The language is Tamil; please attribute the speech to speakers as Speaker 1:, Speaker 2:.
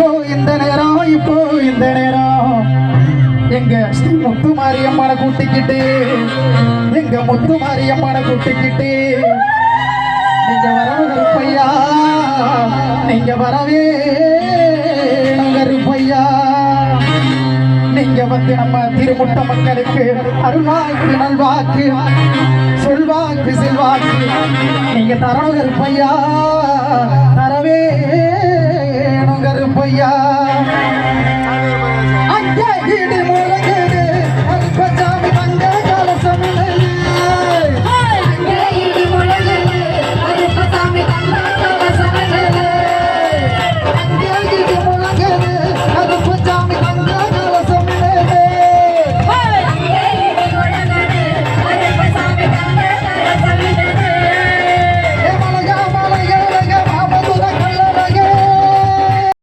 Speaker 1: இப்போ இந்த நேரம் எங்க ஸ்ரீ முத்து மாரியம்மனை கூட்டிக்கிட்டு எங்க முத்து மாரியம்மனை கூட்டிக்கிட்டு நீங்க வரவு கருப்பையா நீங்க வரவே கருப்பையா நீங்க வந்து நம்ம திருமுட்ட மக்களுக்கு அருள்வாக்கு நல்வாக்கு சொல்வாக்கு செல்வாக்கு நீங்க தரணும் கருப்பையா தரவே கருப்பையா